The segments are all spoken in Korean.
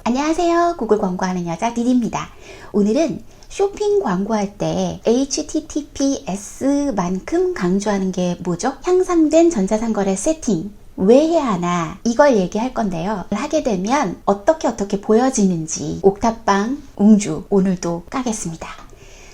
안녕하세요. 구글 광고하는 여자 디디입니다. 오늘은 쇼핑 광고할 때 HTTPS만큼 강조하는 게 뭐죠? 향상된 전자상거래 세팅. 왜 해야 하나? 이걸 얘기할 건데요. 하게 되면 어떻게 보여지는지 옥탑방 웅주 오늘도 까겠습니다.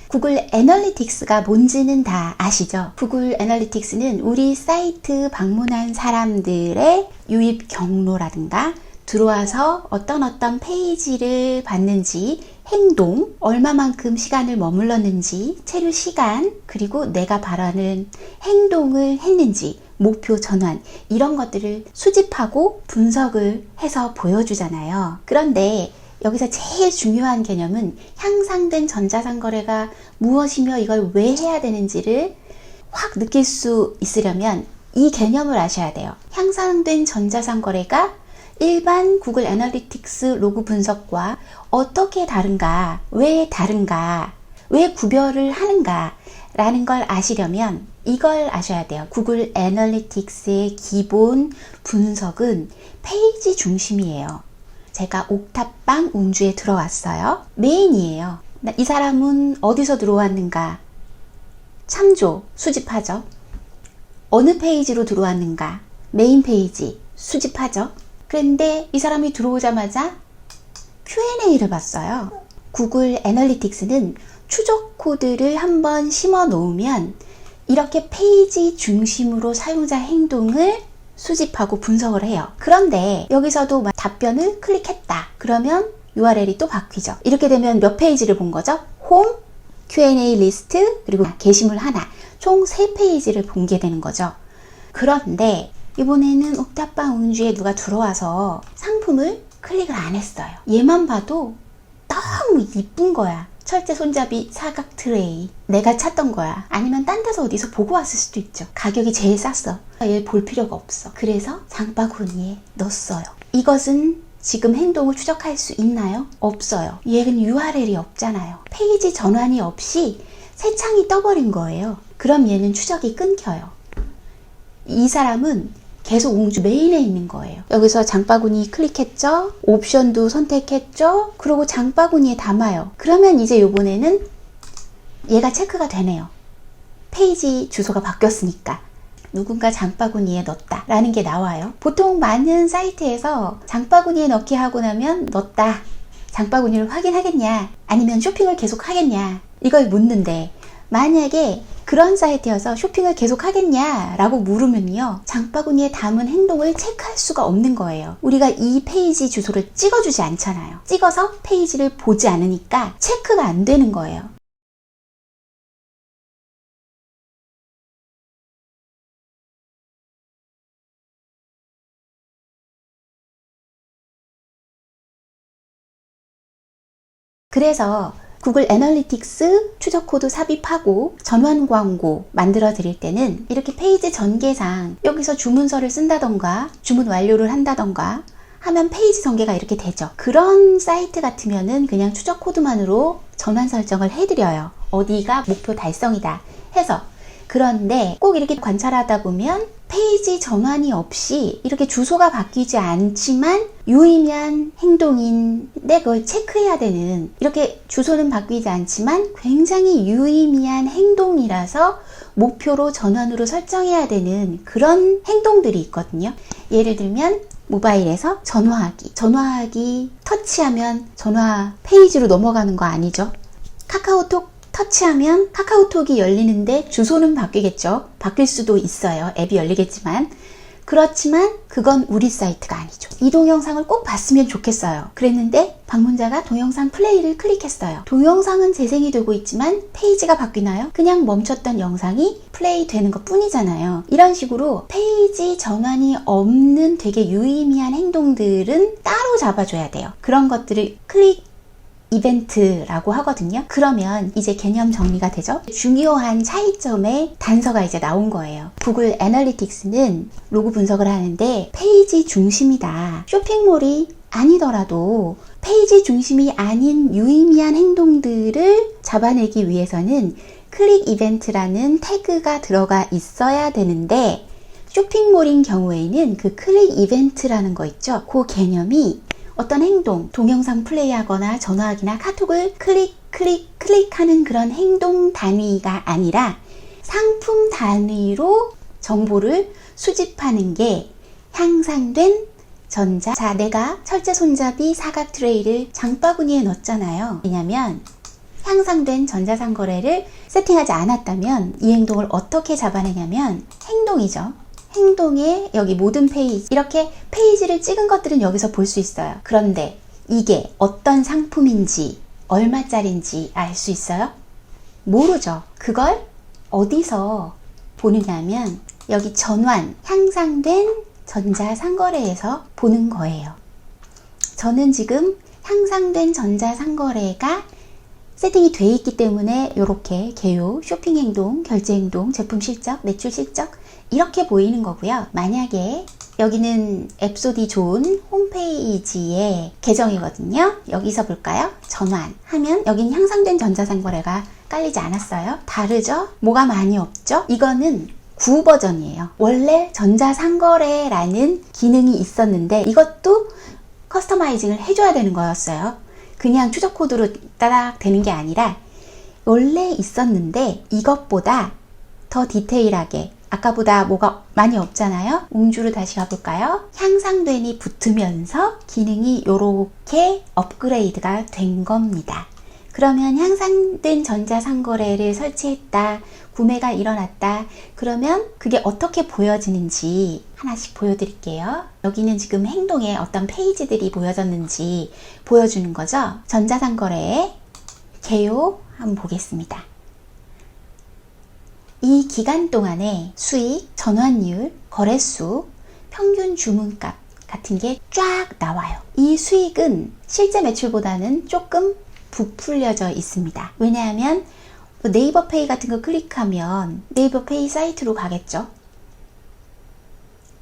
구글 애널리틱스가 뭔지는 다 아시죠? 구글 애널리틱스는 우리 사이트 방문한 사람들의 유입 경로라든가 들어와서 어떤 페이지를 봤는지, 행동, 얼마만큼 시간을 머물렀는지, 체류 시간, 그리고 내가 바라는 행동을 했는지, 목표 전환, 이런 것들을 수집하고 분석을 해서 보여주잖아요. 그런데 여기서 제일 중요한 개념은 향상된 전자상거래가 무엇이며 이걸 왜 해야 되는지를 확 느낄 수 있으려면 이 개념을 아셔야 돼요. 향상된 전자상거래가 일반 구글 애널리틱스 로그 분석과 어떻게 다른가, 왜 다른가, 왜 구별을 하는가 라는 걸 아시려면 이걸 아셔야 돼요. 구글 애널리틱스의 기본 분석은 페이지 중심이에요. 제가 옥탑방 웅주에 들어왔어요. 메인이에요. 이 사람은 어디서 들어왔는가? 참조, 수집하죠. 어느 페이지로 들어왔는가? 메인 페이지, 수집하죠. 그런데 이 사람이 들어오자마자 Q&A를 봤어요. 구글 애널리틱스는 추적 코드를 한번 심어 놓으면 이렇게 페이지 중심으로 사용자 행동을 수집하고 분석을 해요. 그런데 여기서도 답변을 클릭했다. 그러면 URL이 또 바뀌죠. 이렇게 되면 몇 페이지를 본 거죠? 홈, Q&A 리스트, 그리고 게시물 하나. 총 3페이지를 본 게 되는 거죠. 그런데 이번에는 옥탑방 웅주에 누가 들어와서 상품을 클릭을 안 했어요. 얘만 봐도 너무 이쁜 거야. 철제 손잡이 사각 트레이. 내가 찾던 거야. 아니면 딴 데서 어디서 보고 왔을 수도 있죠. 가격이 제일 쌌어. 얘 볼 필요가 없어. 그래서 장바구니에 넣었어요. 이것은 지금 행동을 추적할 수 있나요? 없어요. 얘는 URL이 없잖아요. 페이지 전환이 없이 새 창이 떠버린 거예요. 그럼 얘는 추적이 끊겨요. 이 사람은 계속 웅주 메인에 있는 거예요. 여기서 장바구니 클릭했죠? 옵션도 선택했죠? 그리고 장바구니에 담아요. 그러면 이제 요번에는 얘가 체크가 되네요. 페이지 주소가 바뀌었으니까 누군가 장바구니에 넣었다 라는 게 나와요. 보통 많은 사이트에서 장바구니에 넣기 하고 나면 넣었다. 장바구니를 확인하겠냐? 아니면 쇼핑을 계속 하겠냐? 이걸 묻는데 만약에 그런 사이트여서 쇼핑을 계속 하겠냐 라고 물으면요, 장바구니에 담은 행동을 체크할 수가 없는 거예요. 우리가 이 페이지 주소를 찍어주지 않잖아요. 찍어서 페이지를 보지 않으니까 체크가 안 되는 거예요. 그래서 구글 애널리틱스 추적 코드 삽입하고 전환 광고 만들어 드릴 때는 이렇게 페이지 전개상 여기서 주문서를 쓴다던가 주문 완료를 한다던가 하면 페이지 전개가 이렇게 되죠. 그런 사이트 같으면은 그냥 추적 코드만으로 전환 설정을 해드려요. 어디가 목표 달성이다 해서. 그런데 꼭 이렇게 관찰하다 보면 페이지 전환이 없이 이렇게 주소가 바뀌지 않지만 유의미한 행동인데 그걸 체크해야 되는, 이렇게 주소는 바뀌지 않지만 굉장히 유의미한 행동이라서 목표로 전환으로 설정해야 되는 그런 행동들이 있거든요. 예를 들면 모바일에서 전화하기 터치하면 전화 페이지로 넘어가는 거 아니죠? 카카오톡 터치하면 카카오톡이 열리는데 주소는 바뀌겠죠. 바뀔 수도 있어요. 앱이 열리겠지만. 그렇지만 그건 우리 사이트가 아니죠. 이 동영상을 꼭 봤으면 좋겠어요. 그랬는데 방문자가 동영상 플레이를 클릭했어요. 동영상은 재생이 되고 있지만 페이지가 바뀌나요? 그냥 멈췄던 영상이 플레이 되는 것 뿐이잖아요. 이런 식으로 페이지 전환이 없는 되게 유의미한 행동들은 따로 잡아줘야 돼요. 그런 것들을 클릭 이벤트라고 하거든요. 그러면 이제 개념 정리가 되죠. 중요한 차이점의 단서가 이제 나온 거예요. 구글 애널리틱스는 로그 분석을 하는데 페이지 중심이다. 쇼핑몰이 아니더라도 페이지 중심이 아닌 유의미한 행동들을 잡아내기 위해서는 클릭 이벤트라는 태그가 들어가 있어야 되는데 쇼핑몰인 경우에는 그 클릭 이벤트라는 거 있죠. 그 개념이 어떤 행동, 동영상 플레이하거나 전화하기나 카톡을 클릭하는 그런 행동 단위가 아니라 상품 단위로 정보를 수집하는 게 향상된 전자. 자, 내가 철제 손잡이 사각 트레이를 장바구니에 넣었잖아요. 왜냐면 향상된 전자상거래를 세팅하지 않았다면 이 행동을 어떻게 잡아내냐면 행동이죠. 행동에 여기 모든 페이지, 이렇게 페이지를 찍은 것들은 여기서 볼 수 있어요. 그런데 이게 어떤 상품인지 얼마짜린지 알 수 있어요? 모르죠. 그걸 어디서 보느냐면 여기 전환, 향상된 전자상거래에서 보는 거예요. 저는 지금 향상된 전자상거래가 세팅이 돼 있기 때문에 이렇게 개요, 쇼핑 행동, 결제 행동, 제품 실적, 매출 실적 이렇게 보이는 거고요. 만약에 여기는 앱소디 좋은 홈페이지의 계정이거든요. 여기서 볼까요? 전환 하면 여기는 향상된 전자상거래가 깔리지 않았어요. 다르죠? 뭐가 많이 없죠? 이거는 구 버전이에요. 원래 전자상거래라는 기능이 있었는데 이것도 커스터마이징을 해줘야 되는 거였어요. 그냥 추적 코드로 따닥 되는 게 아니라 원래 있었는데 이것보다 더 디테일하게, 아까보다 뭐가 많이 없잖아요. 웅주로 다시 가볼까요? 향상된이 붙으면서 기능이 이렇게 업그레이드가 된 겁니다. 그러면 향상된 전자상거래를 설치했다, 구매가 일어났다, 그러면 그게 어떻게 보여지는지 하나씩 보여드릴게요. 여기는 지금 행동에 어떤 페이지들이 보여졌는지 보여주는 거죠. 전자상거래의 개요 한번 보겠습니다. 이 기간 동안에 수익, 전환율, 거래수, 평균 주문값 같은 게 쫙 나와요. 이 수익은 실제 매출보다는 조금 부풀려져 있습니다. 왜냐하면 네이버 페이 같은 거 클릭하면 네이버 페이 사이트로 가겠죠.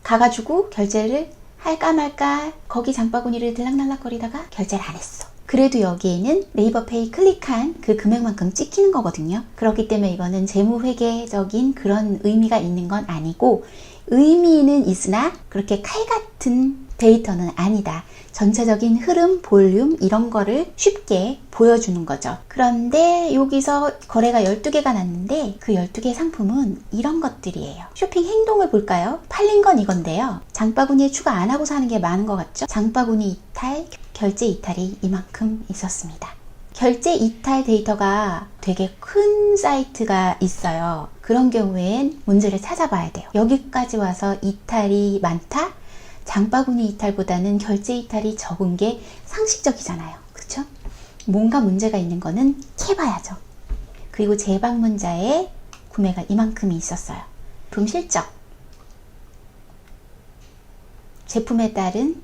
가가지고 결제를 할까 말까 거기 장바구니를 들락날락거리다가 결제를 안 했어. 그래도 여기에는 네이버 페이 클릭한 그 금액만큼 찍히는 거거든요. 그렇기 때문에 이거는 재무회계적인 그런 의미가 있는 건 아니고, 의미는 있으나 그렇게 칼 같은 데이터는 아니다. 전체적인 흐름, 볼륨 이런 거를 쉽게 보여주는 거죠. 그런데 여기서 거래가 12개가 났는데 그 12개 상품은 이런 것들이에요. 쇼핑 행동을 볼까요? 팔린 건 이건데요. 장바구니에 추가 안 하고 사는 게 많은 것 같죠? 장바구니 이탈, 결제 이탈이 이만큼 있었습니다. 결제 이탈 데이터가 되게 큰 사이트가 있어요. 그런 경우엔 문제를 찾아봐야 돼요. 여기까지 와서 이탈이 많다? 장바구니 이탈보다는 결제 이탈이 적은 게 상식적이잖아요. 그쵸? 뭔가 문제가 있는 거는 캐봐야죠. 그리고 재방문자의 구매가 이만큼이 있었어요. 제품 실적, 제품에 따른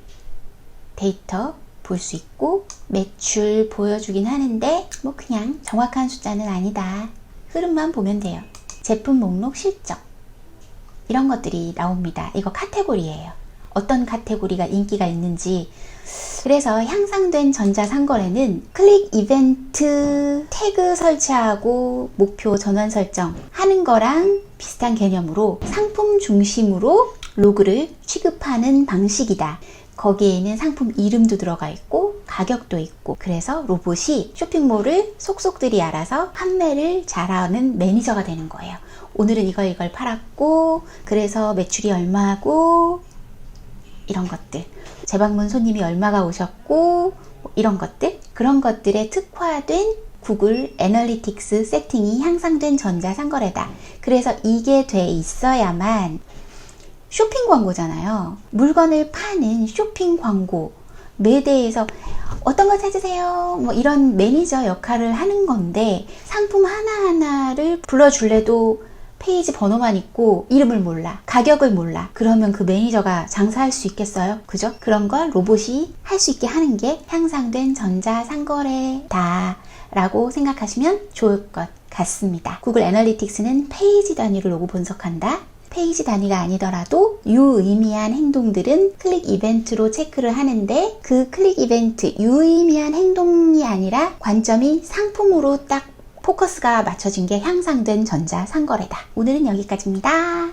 데이터 볼 수 있고, 매출 보여주긴 하는데 뭐 그냥 정확한 숫자는 아니다. 흐름만 보면 돼요. 제품 목록 실적 이런 것들이 나옵니다. 이거 카테고리예요. 어떤 카테고리가 인기가 있는지. 그래서 향상된 전자상거래는 클릭 이벤트 태그 설치하고 목표 전환 설정 하는 거랑 비슷한 개념으로 상품 중심으로 로그를 취급하는 방식이다. 거기에는 상품 이름도 들어가 있고 가격도 있고, 그래서 로봇이 쇼핑몰을 속속들이 알아서 판매를 잘하는 매니저가 되는 거예요. 오늘은 이걸 팔았고 그래서 매출이 얼마고 이런 것들, 재방문 손님이 얼마가 오셨고 이런 것들, 그런 것들에 특화된 구글 애널리틱스 세팅이 향상된 전자상거래다. 그래서 이게 돼 있어야만, 쇼핑 광고잖아요. 물건을 파는 쇼핑 광고, 매대에서 어떤 거 찾으세요? 뭐 이런 매니저 역할을 하는 건데, 상품 하나하나를 불러줄래도 페이지 번호만 있고 이름을 몰라, 가격을 몰라. 그러면 그 매니저가 장사할 수 있겠어요? 그죠? 그런 걸 로봇이 할 수 있게 하는 게 향상된 전자상거래다 라고 생각하시면 좋을 것 같습니다. 구글 애널리틱스는 페이지 단위로 로고 분석한다. 페이지 단위가 아니더라도 유의미한 행동들은 클릭 이벤트로 체크를 하는데, 그 클릭 이벤트, 유의미한 행동이 아니라 관점이 상품으로 딱 포커스가 맞춰진 게 향상된 전자상거래다. 오늘은 여기까지입니다.